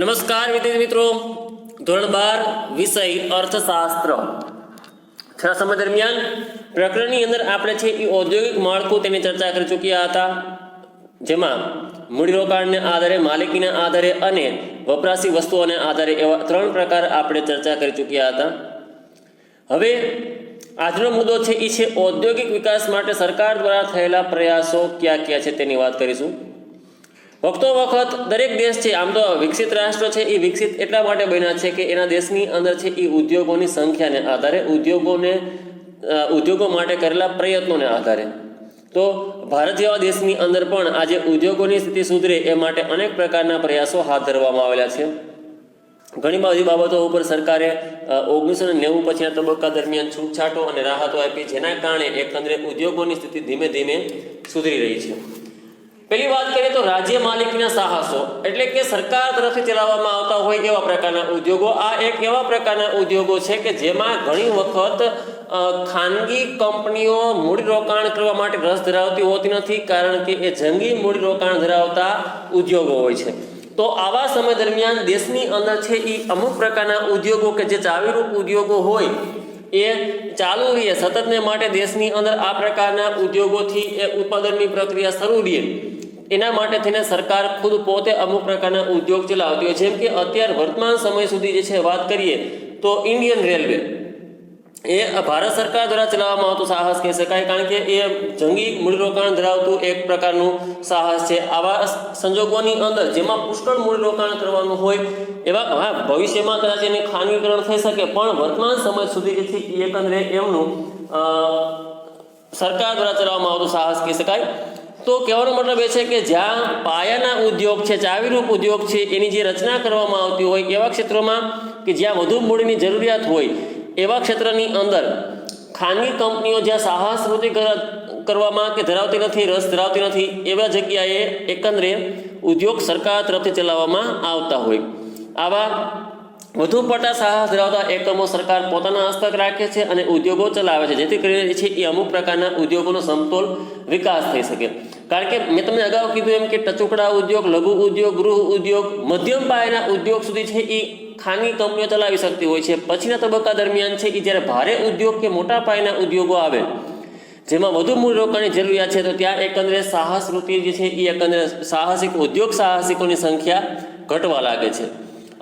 નમસ્કાર વિદ્યાર્થી મિત્રો, ધોરણ 12 વિષય અર્થશાસ્ત્ર છેલ્લા સમય દરમિયાન પ્રકરણની અંદર આપણે છે એ ઔદ્યોગિક માળખું તેની ચર્ચા કરી ચૂક્યા હતા, જેમાં મૂડીરોકાણને આધારે, માલિકીના આધારે અને વપરાશી વસ્તુઓને આધારે એવા 3 પ્રકાર આપણે ચર્ચા કરી ચૂક્યા હતા. હવે આજનો મુદ્દો છે એ છે ઔદ્યોગિક વિકાસ માટે સરકાર દ્વારા થયેલા પ્રયાસો કયા કયા છે તેની વાત કરીશું. વખતો વખત દરેક દેશ છે, આમ તો વિકસિત રાષ્ટ્ર છે, એ વિકસિત એટલા માટે બન્યા છે કે એના દેશની અંદર છે એ ઉદ્યોગોની સંખ્યાને આધારે, ઉદ્યોગો માટે કરેલા પ્રયત્નોને આધારે. તો ભારત જેવા દેશની અંદર પણ આજે ઉદ્યોગોની સ્થિતિ સુધરે એ માટે અનેક પ્રકારના પ્રયાસો હાથ ધરવામાં આવેલા છે. ઘણી બધી બાબતો ઉપર સરકારે 1990 પછીના તબક્કા દરમિયાન છૂટછાટો અને રાહતો આપી, જેના કારણે એકંદરે ઉદ્યોગોની સ્થિતિ ધીમે ધીમે સુધરી રહી છે. પહેલી વાત કરીએ તો રાજ્ય માલિકીના સાહસો, એટલે કે સરકાર તરફથી ચલાવવામાં આવતા હોય એવા પ્રકારના ઉદ્યોગો. આ એક એવા પ્રકારના ઉદ્યોગો છે કે જેમાં ઘણી વખત ખાનગી કંપનીઓ મૂડીરોકાણ કરવા માટે રસ ધરાવતી હોતી નથી, કારણ કે એ જંગી મૂડીરોકાણ ધરાવતા ઉદ્યોગો હોય છે. તો આવા સમય દરમિયાન દેશની અંદર છે એ અમુક પ્રકારના ઉદ્યોગો કે જે ચાવીરૂપ ઉદ્યોગો હોય એ ચાલુ રહે સતતને માટે દેશની અંદર આ પ્રકારના ઉદ્યોગોથી એ ઉત્પાદનની પ્રક્રિયા શરૂ રહે, એના માટે થઈને સરકાર ખુદ પોતે અમુક પ્રકારના ઉદ્યોગ ચલાવતી હોય. જેમ કે અત્યારે વર્તમાન સમય સુધી જે છે વાત કરીએ તો ઇન્ડિયન રેલવે એ ભારત સરકાર દ્વારા ચલાવવામાં આવતું સાહસ કહી શકાય, કારણ કે એ જંગી મૂડીરોકાણ ધરાવતું એક પ્રકારનું સાહસ છે. આવા સંજોગોની અંદર જેમાં પુષ્કળ મૂડીરોકાણ કરવાનું હોય એવા, ભવિષ્યમાં કદાચ એને ખાનગીકરણ થઈ શકે, પણ વર્તમાન સમય સુધી જે છે એ એકંદરે એમનું સરકાર દ્વારા ચલાવવામાં આવતું સાહસ કહી શકાય. તો કહેવાનો મતલબ એ છે કે જ્યાં પાયાના ઉદ્યોગ છે, ચાવીરૂપ ઉદ્યોગ છે, એની જે રચના કરવામાં આવતી હોય એવા ક્ષેત્રોમાં કે જ્યાં વધુ મૂડીની જરૂરિયાત હોય એવા ક્ષેત્રની અંદર ખાનગી કંપનીઓ જ્યાં સાહસ વૃત્તિ કરવામાં કે ધરાવતી નથી, રસ ધરાવતી નથી, એવા જગ્યાએ એકંદરે ઉદ્યોગ સરકાર તરફથી ચલાવવામાં આવતા હોય. આવા વધુ પડતા સાહસ ધરાવતા એકમો સરકાર પોતાના હસ્તક રાખે છે અને ઉદ્યોગો ચલાવે છે, જેથી કરીને છે એ અમુક પ્રકારના ઉદ્યોગોનો સમતોલ વિકાસ થઈ શકે. કારણ કે મેં તમને અગાઉ કીધું એમ કે ટચુકડા ઉદ્યોગ, લઘુ ઉદ્યોગ, ગૃહ ઉદ્યોગ, મધ્યમ પાયાના ઉદ્યોગ સુધી છે એ ખાનગી કંપનીઓ ચલાવી શકતી હોય છે. પછીના તબક્કા દરમિયાન છે એ જ્યારે ભારે ઉદ્યોગ કે મોટા પાયાના ઉદ્યોગો આવે જેમાં વધુ મૂડીરોકાણની જરૂરિયાત છે, તો ત્યાં એકંદરે સાહસ વૃત્તિ જે છે એ એકંદરે ઉદ્યોગ સાહસિકોની સંખ્યા ઘટવા લાગે છે.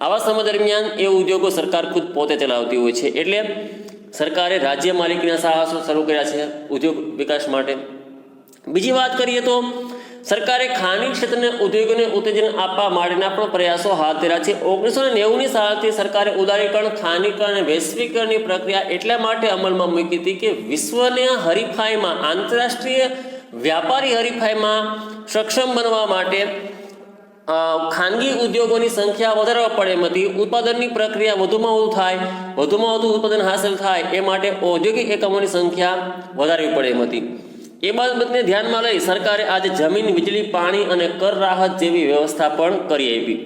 આવા સમય દરમિયાન એ ઉદ્યોગો સરકાર ખુદ પોતે ચલાવતી હોય છે. એટલે સરકારે રાજ્ય માલિકીના સાહસો શરૂ કર્યા છે ઉદ્યોગ વિકાસ માટે. બીજી વાત કરીએ તો સરકારે ખાનગી ક્ષેત્રને ઉદ્યોગોને ઉત્તેજન આપવા માટેના પણ પ્રયાસો હાથ ધર્યા છે. 1990ની સાલથી સરકારે ઉદારીકરણ, ખાનગીકરણ અને વૈશ્વિકરણની પ્રક્રિયા એટલા માટે અમલમાં મૂકી હતી કે વિશ્વના હરીફાઈમાં, આંતરરાષ્ટ્રીય વ્યાપારી હરીફાઈમાં સક્ષમ બનવા માટે ખાનગી ઉદ્યોગોની સંખ્યા વધારવા પડે એમ હતી. ઉત્પાદનની પ્રક્રિયા વધુમાં વધુ ઉત્પાદન હાંસલ થાય એ માટે ઔદ્યોગિક એકમોની સંખ્યા વધારવી પડે એમ હતી. એ બાબતને ધ્યાનમાં લઈ સરકારે આજે જમીન, વીજળી, પાણી અને કર રાહત જેવી વ્યવસ્થા પણ કરી આપી,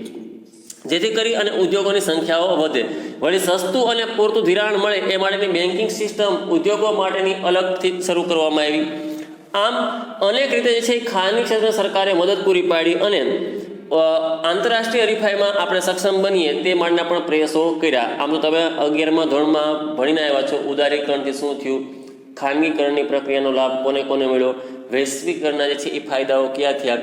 જેથી કરી અને ઉદ્યોગોની સંખ્યાઓ વધે. વળી સસ્તું અને પૂરતું ધિરાણ મળે એ માટેની બેન્કિંગ સિસ્ટમ ઉદ્યોગો માટેની અલગથી શરૂ કરવામાં આવી. આમ અનેક રીતે જે છે ખાનગી ક્ષેત્રે સરકારે મદદ પૂરી પાડી અને આંતરરાષ્ટ્રીય હરીફાઈમાં આપણે સક્ષમ બનીએ તે માટેના પણ પ્રયાસો કર્યા. આમ તો તમે 11મા ધોરણમાં ભણીને આવ્યા છો, ઉદારીકરણથી શું થયું, ખાનગીકરણની પ્રક્રિયાનો લાભ કોને કોને મળ્યો, વૈશ્વિકરણના જે છે એ ફાયદાઓ ક્યાં થયા.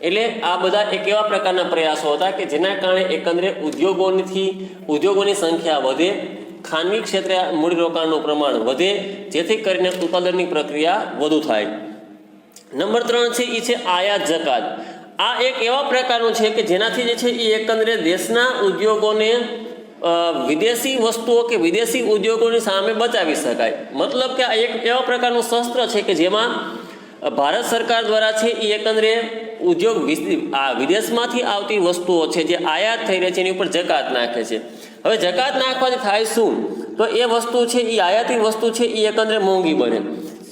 એટલે આ બધા એક એવા પ્રકારના પ્રયાસો હતા કે જેના કારણે એકંદરે ઉદ્યોગોની સંખ્યા વધે, ખાનગી ક્ષેત્રે મૂડીરોકાણનું પ્રમાણ વધે, જેથી કરીને ઉત્પાદનની પ્રક્રિયા વધુ થાય. નંબર 3 છે એ છે આયાત જકાત. આ એક એવા પ્રકારનું છે કે જેનાથી જે છે એ એકંદરે દેશના ઉદ્યોગોને વિદેશી વસ્તુઓ કે વિદેશી ઉદ્યોગોની સામે બચાવી શકાય. મતલબ કે આ એક એવા પ્રકારનું શસ્ત્ર છે કે જેમાં ભારત સરકાર દ્વારા છે એ એકંદરે વિદેશમાંથી આવતી વસ્તુઓ છે જે આયાત થઈ રહી છે એની ઉપર જકાત નાખે છે. હવે જકાત નાખવાથી થાય શું, તો એ વસ્તુ છે એ આયાતી વસ્તુ છે એ એકંદરે મોંઘી બને,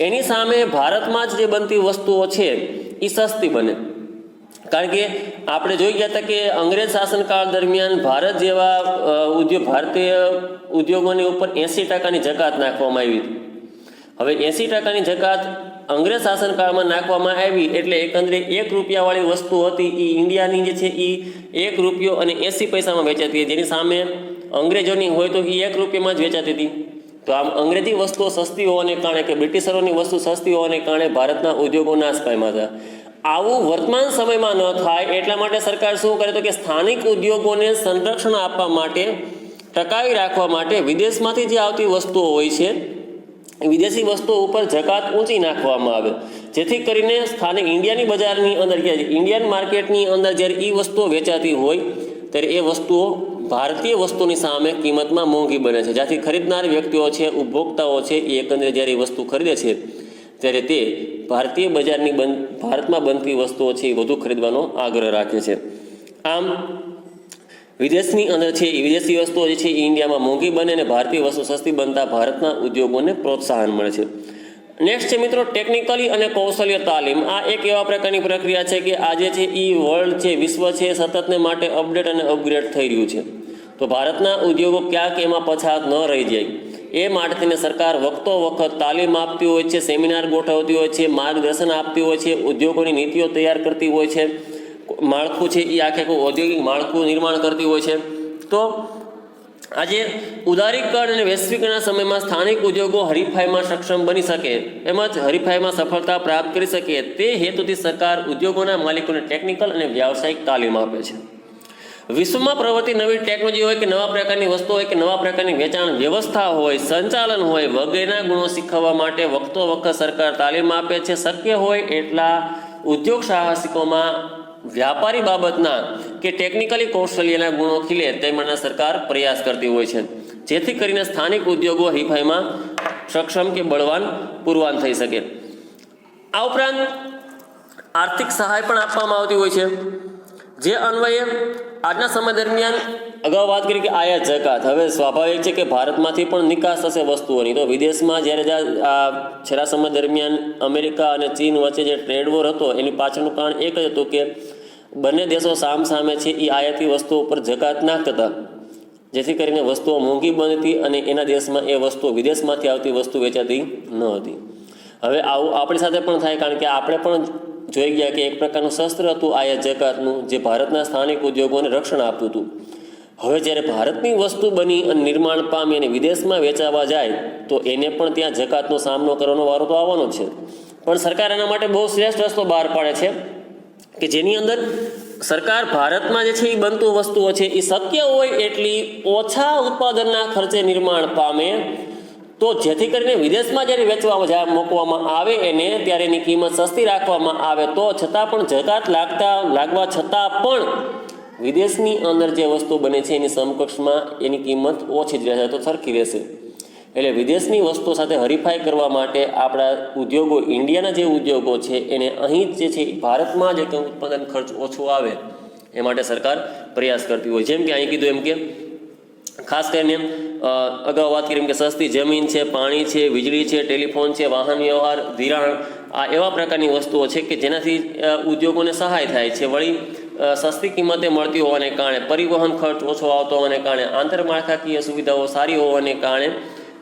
એની સામે ભારતમાં જ જે બનતી વસ્તુઓ છે એ સસ્તી બને. કારણ કે આપણે જોઈ ગયા હતા કે અંગ્રેજ શાસનકાળ દરમિયાન ભારત જેવા ભારતીય ઉદ્યોગોની ઉપર 80% જકાત નાખવામાં આવી હતી. હવે 80% જકાત અંગ્રેજ શાસનકાળમાં નાખવામાં આવી એટલે એકંદરે 1 રૂપિયાવાળી વસ્તુ હતી એ ઇન્ડિયાની જે છે એ 1 રૂપિયો અને 80 પૈસામાં વેચાતી હતી, જેની સામે અંગ્રેજોની હોય તો એ 1 રૂપિયામાં જ વેચાતી હતી. તો આમ અંગ્રેજી વસ્તુઓ સસ્તી હોવાને કારણે કે બ્રિટિશરોની વસ્તુ સસ્તી હોવાને કારણે ભારતના ઉદ્યોગો નાશ પામ્યા હતા. આવું વર્તમાન સમયમાં ન થાય એટલા માટે સરકાર શું કરે તો કે સ્થાનિક ઉદ્યોગોને સંરક્ષણ આપવા માટે, ટકાવી રાખવા માટે વિદેશમાંથી જે આવતી વસ્તુઓ હોય છે વિદેશી વસ્તુઓ ઉપર જકાત ઊંચી નાખવામાં આવે, જેથી કરીને સ્થાનિક ઇન્ડિયાની બજારની અંદર કે ઇન્ડિયન માર્કેટની અંદર જ્યારે એ વસ્તુઓ વેચાતી હોય ત્યારે એ વસ્તુઓ ભારતીય વસ્તુની સામે કિંમતમાં મોંઘી બને છે, જ્યાંથી ખરીદનાર વ્યક્તિઓ છે, ઉપભોક્તાઓ છે, એ એકંદરે જ્યારે એ વસ્તુ ખરીદે છે ત્યારે તે ભારતીય બજારની ભારતમાં બનતી વસ્તુઓ છે એ વધુ ખરીદવાનો આગ્રહ રાખે છે. આમ વિદેશની અંદર છે એ વિદેશી વસ્તુઓ જે છે એ ઇન્ડિયામાં મોંઘી બને અને ભારતીય વસ્તુ સસ્તી બનતા ભારતના ઉદ્યોગોને પ્રોત્સાહન મળે છે. નેક્સ્ટ છે મિત્રો ટેકનિકલી અને કૌશલ્ય તાલીમ. આ એક એવા પ્રકારની પ્રક્રિયા છે કે આજે છે એ વર્લ્ડ છે, વિશ્વ છે, સતતને માટે અપડેટ અને અપગ્રેડ થઈ રહ્યું છે. તો ભારતના ઉદ્યોગો ક્યાંક એમાં પછાત ન રહી જાય એ માટે તેને સરકાર વખતો વખત તાલીમ આપતી હોય છે, સેમિનાર ગોઠવતી હોય છે, માર્ગદર્શન આપતી હોય છે, ઉદ્યોગોની નીતિઓ તૈયાર કરતી હોય છે, માળખું છે એ આખે ઔદ્યોગિક માળખું નિર્માણ કરતી હોય છે. તો આજે ઉદારીકરણ અને વૈશ્વિકના સમયમાં સ્થાનિક ઉદ્યોગો હરીફાઈમાં સક્ષમ બની શકે, એમજ હરીફાઈમાં સફળતા પ્રાપ્ત કરી શકે તે હેતુથી સરકાર ઉદ્યોગોના માલિકોને ટેકનિકલ અને વ્યાવસાયિક તાલીમ આપે છે. વિશ્વમાં પ્રવર્તી નવી ટેકનોલોજી હોય કે નવા પ્રકારની વસ્તુ હોય કે નવા પ્રકારની વેચાણ વ્યવસ્થા હોય, સંચાલન હોય વગેરેના ગુણો શીખવવા માટે વખતો વખત સરકાર તાલીમ આપે છે. શક્ય હોય એટલા ઉદ્યોગ સાહસિકોમાં વ્યાપારી બાબતના કે ટેકનિકલી કૌશલ્યના ગુણો ખીલે તે માટે સરકાર પ્રયાસ કરતી હોય છે, જેથી કરીને સ્થાનિક ઉદ્યોગો હરીફાઈમાં સક્ષમ કે બળવાન પુરવાન થઈ શકે. આ ઉપરાંત આર્થિક સહાય પણ આપવામાં આવતી હોય છે, જે અન્વયે આજના સમય દરમિયાન અગાઉ વાત કરી કે આયાત જકાત. હવે સ્વાભાવિક છે કે ભારતમાંથી પણ નિકાસ થશે વસ્તુઓની, તો વિદેશમાં જ્યારે આ છેલ્લા સમય દરમિયાન અમેરિકા અને ચીન વચ્ચે જે ટ્રેડ વોર હતો એની પાછળનું કારણ એક જ હતું કે બંને દેશો સામસામે છે એ આયાતી વસ્તુઓ ઉપર જકાત નાખતા હતા, જેથી કરીને વસ્તુઓ મોંઘી બનતી અને એના દેશમાં એ વસ્તુઓ વિદેશમાંથી આવતી વસ્તુ વેચાતી ન હતી. હવે આવું આપણી સાથે પણ થાય, કારણ કે આપણે પણ જોઈ ગયા કે એક પ્રકારનું શસ્ત્ર હતું આયાત જકાતનું, જે ભારતના સ્થાનિક ઉદ્યોગોને રક્ષણ આપતું હતું. હવે જ્યારે ભારતની વસ્તુ બની અને નિર્માણ પામી અને વિદેશમાં વેચાવા જાય તો એને પણ ત્યાં જકાતનો સામનો કરવાનો વારો તો આવવાનો જ છે. પણ સરકાર એના માટે બહુ શ્રેષ્ઠ રસ્તો બહાર પાડે છે કે જેની અંદર સરકાર ભારતમાં જે છે એ બનતું વસ્તુઓ છે એ શક્ય હોય એટલી ઓછા ઉત્પાદનના ખર્ચે નિર્માણ પામે, તો જેથી કરીને વિદેશમાં જ્યારે વેચવા મૂકવામાં આવે એને ત્યારે એની કિંમત સસ્તી રાખવામાં આવે, તો છતાં પણ જકાત લાગવા છતાં પણ વિદેશની અંદર જે વસ્તુ બને છે એની સમકક્ષમાં એની કિંમત ઓછી જ રહેશે, તો સરખી રહેશે. એટલે વિદેશની વસ્તુઓ સાથે હરીફાઈ કરવા માટે આપણા ઉદ્યોગો, ઇન્ડિયાના જે ઉદ્યોગો છે એને અહીં જે છે ભારતમાં જ ઉત્પાદન ખર્ચ ઓછો આવે એ માટે સરકાર પ્રયાસ કરતી હોય. જેમ કે અહીં કીધું એમ કે ખાસ કરીને અગાઉ વાત કરી એમ કે સસ્તી જમીન છે, પાણી છે, વીજળી છે, ટેલિફોન છે, વાહન વ્યવહાર, ધિરાણ, આ એવા પ્રકારની વસ્તુઓ છે કે જેનાથી ઉદ્યોગોને સહાય થાય છે. વળી સસ્તી કિંમતે મળતી હોવાને કારણે, પરિવહન ખર્ચ ઓછો આવતો હોવાને કારણે, આંતરમાળખાકીય સુવિધાઓ સારી હોવાને કારણે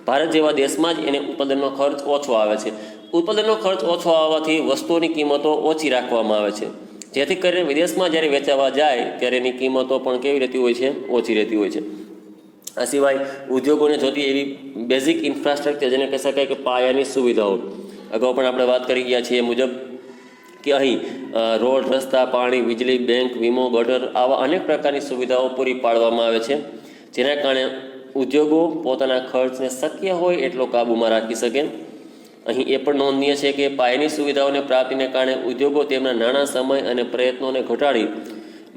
ભારત જેવા દેશમાં જ એને ઉત્પાદનનો ખર્ચ ઓછો આવે છે. ઉત્પાદનનો ખર્ચ ઓછો આવવાથી વસ્તુઓની કિંમતો ઓછી રાખવામાં આવે છે, જેથી કરીને વિદેશમાં જ્યારે વેચાવા જાય ત્યારે એની કિંમતો પણ કેવી રહેતી હોય છે? ઓછી રહેતી હોય છે. આ સિવાય ઉદ્યોગોને જોતી એવી બેઝિક ઇન્ફ્રાસ્ટ્રક્ચર, જેને કહી શકાય કે પાયાની સુવિધાઓ, અગાઉ પણ આપણે વાત કરી ગયા છીએ એ મુજબ કે અહીં રોડ, રસ્તા, પાણી, વીજળી, બેંક, વીમો, ગટર, આવા અનેક પ્રકારની સુવિધાઓ પૂરી પાડવામાં આવે છે, જેના કારણે ઉદ્યોગો પોતાના ખર્ચને શક્ય હોય એટલો કાબૂમાં રાખી શકે. અહીં એ પણ નોંધનીય છે કે પાયાની સુવિધાઓને પ્રાપ્તિને કારણે ઉદ્યોગો તેમના નાણાં, સમય અને પ્રયત્નોને ઘટાડી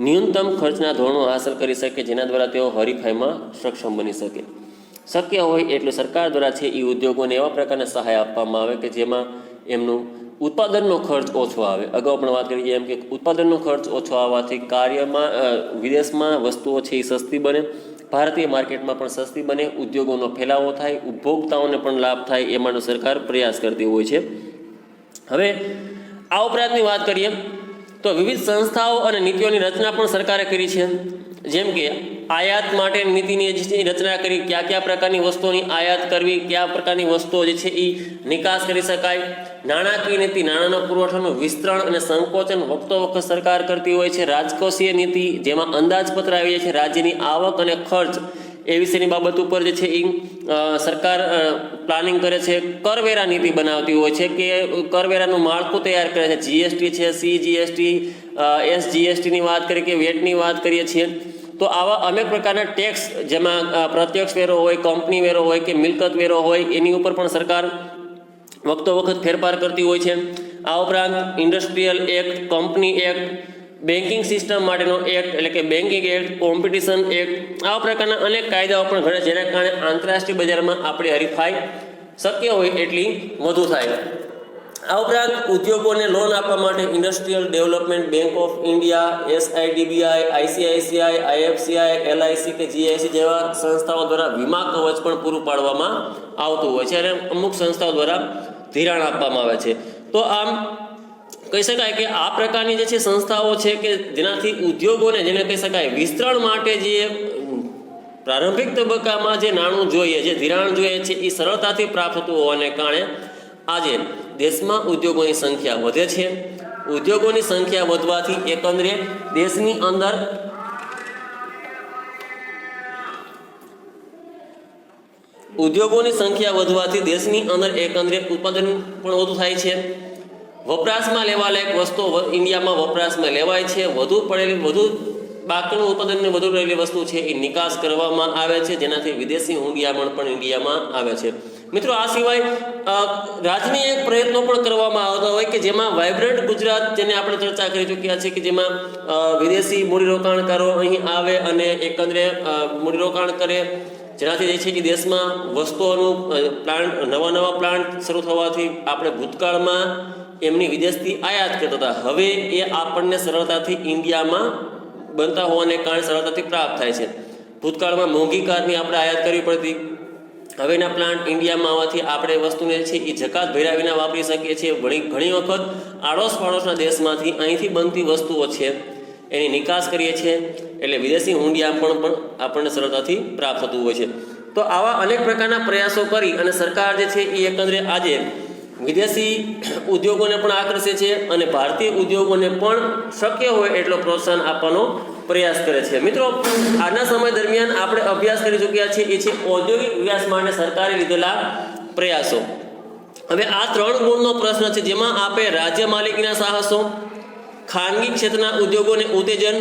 ન્યૂનતમ ખર્ચના ધોરણો હાંસલ કરી શકે, જેના દ્વારા તેઓ હરીફાઈમાં સક્ષમ બની શકે. શક્ય હોય એટલે સરકાર દ્વારા છે એ ઉદ્યોગોને એવા પ્રકારની સહાય આપવામાં આવે કે જેમાં એમનું ઉત્પાદનનો ખર્ચ ઓછો આવે. અગાઉ પણ વાત કરી એમ કે ઉત્પાદનનો ખર્ચ ઓછો આવવાથી કાર્યમાં વિદેશમાં વસ્તુઓ છે એ સસ્તી બને, ભારતીય માર્કેટમાં પણ સસ્તી બને, ઉદ્યોગોનો ફેલાવો થાય, ઉપભોક્તાઓને પણ લાભ થાય, એ માટે સરકાર પ્રયાસ કરતી હોય છે. હવે આ ઉપરાંતની વાત કરીએ તો વિવિધ સંસ્થાઓ અને નીતિઓની રચના પણ સરકારે કરી છે, જેમ કે આયાત માટે નીતિની જે રચના કરી, કયા પ્રકારની વસ્તુઓની આયાત કરવી, કયા પ્રકારની વસ્તુઓ જે છે એ નિકાસ કરી શકાય. નાણાકીય નીતિ, નાણાંનો પુરવઠાનું વિસ્તરણ અને સંકોચન વખતો વખત સરકાર કરતી હોય છે. રાજકોષીય નીતિ, જેમાં અંદાજપત્ર આવી જાય છે, રાજ્યની આવક અને ખર્ચ એ વિશેની બાબત ઉપર જે છે એ સરકાર પ્લાનિંગ કરે છે. કરવેરા નીતિ બનાવતી હોય છે કે કરવેરાનું માળખું તૈયાર કરે છે. જીએસટી છે, CGST, SGSTની વાત કરીએ કે વેટની વાત કરીએ છીએ, તો આવા અનેક પ્રકારના ટેક્સ, જેમાં પ્રત્યક્ષ વેરો હોય, કંપની વેરો હોય કે મિલકત વેરો હોય, એની ઉપર પણ સરકાર વખતો વખત ફેરફાર કરતી હોય છે. આ ઉપરાંત industrial act, company act, banking system માટેનો એક્ટ એટલે કે બેન્કિંગ એક્ટ, કોમ્પિટિશન એક્ટ, આવા પ્રકારના અનેક કાયદાઓ પણ ઘડે, જેના કારણે આંતરરાષ્ટ્રીય બજારમાં આપણી હરીફાઈ શક્ય હોય એટલી વધુ થાય. આ ઉપરાંત ઉદ્યોગોને લોન આપવા માટે industrial development bank of India, SIDBI, ICICI, IFCI, LIC કે GIC જેવા સંસ્થાઓ દ્વારા વીમા કવચ પણ પૂરું પાડવામાં આવતું હોય છે, અને અમુક સંસ્થાઓ દ્વારા ધિરાણ આપવામાં આવે છે. તો આમ કહી શકાય કે આ પ્રકારની જે છે સંસ્થાઓ છે કે જેનાથી ઉદ્યોગોને, જેને કહી શકાય વિસ્તરણ માટે જે પ્રારંભિક તબક્કામાં જે નાણું જોઈએ, જે ધિરાણ જોઈએ છે, એ સરળતાથી પ્રાપ્ત થતું હોવાને કારણે આજે દેશમાં ઉદ્યોગોની સંખ્યા વધે છે. ઉદ્યોગોની સંખ્યા વધવાથી એકંદરે દેશની અંદર એકંદરે ઉત્પાદન પણ વધુ થાય છે. વપરાશમાં લેવા લાયક વસ્તુઓ ઇન્ડિયામાં વપરાશમાં લેવાય છે. વધુ બાકીનું ઉત્પાદનને વધુ રહેલી વસ્તુ છે એ નિકાસ કરવામાં આવે છે, જેનાથી વિદેશી હુંડિયામણ પણ ઇન્ડિયામાં આવે છે. મિત્રો, આ સિવાય રાજનીય પ્રયત્નો પણ કરવામાં આવતા હોય કે જેમાં વાઇબ્રન્ટ ગુજરાત, જેને આપણે ચર્ચા કરી ચૂક્યા છે, કે જેમાં વિદેશી મૂડીરોકાણકારો અહીં આવે અને એકંદરે મૂડીરોકાણ કરે, જેનાથી જે છે કે દેશમાં વસ્તુઓનું નવા પ્લાન્ટ શરૂ થવાથી આપણે ભૂતકાળમાં એમની વિદેશથી આયાત કરતા હતા, હવે એ આપણને સરળતાથી ઇન્ડિયામાં બનતા હોવાને કારણે સરળતાથી પ્રાપ્ત થાય છે. ભૂતકાળમાં મોંઘી કારની આપણે આયાત કરવી પડતી, હવેના પ્લાન્ટ ઇન્ડિયામાં આવવાથી આપણે વસ્તુને છે એ જકાત ભર્યા વિના વાપરી શકીએ છીએ. ઘણી વખત આડોશ પાડોશના દેશમાંથી અહીંથી બનતી વસ્તુઓ છે એની નિકાસ કરીએ છીએ, એટલે વિદેશી હુંડિયા પણ આપણને સરળતાથી પ્રાપ્ત થતું હોય છે. તો આવા અનેક પ્રકારના પ્રયાસો કરી અને સરકાર જે છે એ એકંદરે આજે વિદેશી ઉદ્યોગોને પણ આકર્ષે છે અને ભારતીય ઉદ્યોગોને પણ શક્ય હોય એટલો પ્રોત્સાહન આપવાનો પ્રયાસ કરે છે. મિત્રો, આજના સમય દરમિયાન આપણે અભ્યાસ કરી ચૂક્યા છીએ એ છે ઔદ્યોગિક વિકાસ માટે સરકારે લીધેલા પ્રયાસો. હવે આ 3 ગુણનો પ્રશ્ન છે, જેમાં આપે રાજ્ય માલિકીના સાહસો, ખાનગી ક્ષેત્રના ઉદ્યોગોને ઉત્તેજન,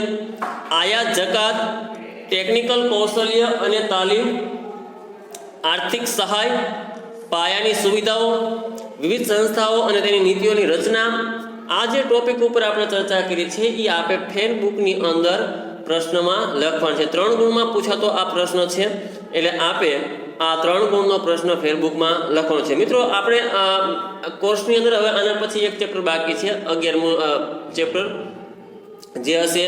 આયાત જકાત, ટેકનિકલ કૌશલ્ય અને તાલીમ, આર્થિક સહાય, પાયાની સુવિધાઓ, વિવિધ સંસ્થાઓ અને તેની નીતિઓની રચના, આ જે ટોપિક ઉપર આપણે ચર્ચા કરી છે એ આપે ફેરબુકની અંદર પ્રશ્નમાં લખવાનું છે. 3 ગુણમાં પૂછાતો આ પ્રશ્ન છે, એટલે આપે આ 3 ગુણનો પ્રશ્ન ફેરબુકમાં લખવાનો છે. મિત્રો, આપણે કોર્સની અંદર હવે આના પછી એક ચેપ્ટર બાકી છે, 11મું ચેપ્ટર, જે હશે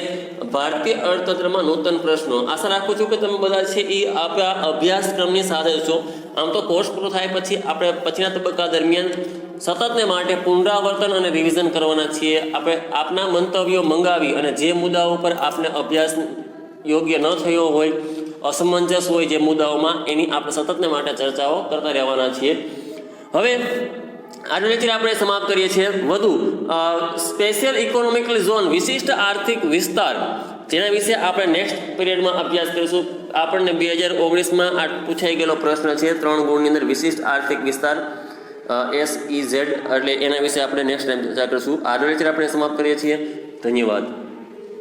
ભારતીય અર્થતંત્રમાં નૂતન પ્રશ્નો. આશા રાખું છું કે તમે બધા છે એ આપણા અભ્યાસક્રમની સાથે છો. આમ તો કોર્સ પૂરો થાય પછી આપણે પછીના તબક્કા દરમિયાન સતતને માટે પુનરાવર્તન અને રિવિઝન કરવાના છીએ. આપણે આપના મંતવ્યો મંગાવી અને જે મુદ્દાઓ પર આપને અભ્યાસ યોગ્ય ન થયો હોય, અસમંજસ હોય જે મુદ્દાઓમાં, એની આપણે સતતને માટે ચર્ચાઓ કરતા રહેવાના છીએ. હવે આજનો લેક્ચર આપણે સમાપ્ત કરીએ છીએ. વધુ સ્પેશિયલ ઇકોનોમિકલ ઝોન, વિશિષ્ટ આર્થિક વિસ્તાર, જેના વિશે આપણે નેક્સ્ટ પીરિયડમાં અભ્યાસ કરીશું. આપણને 2019માં આ પૂછાઈ ગયેલો પ્રશ્ન છે 3 ગુણની અંદર, વિશિષ્ટ આર્થિક વિસ્તાર, SEZ, એટલે એના વિશે આપણે નેક્સ્ટ ટાઈમ ચર્ચા કરીશું. આજનો લેક્ચર આપણે સમાપ્ત કરીએ છીએ. ધન્યવાદ.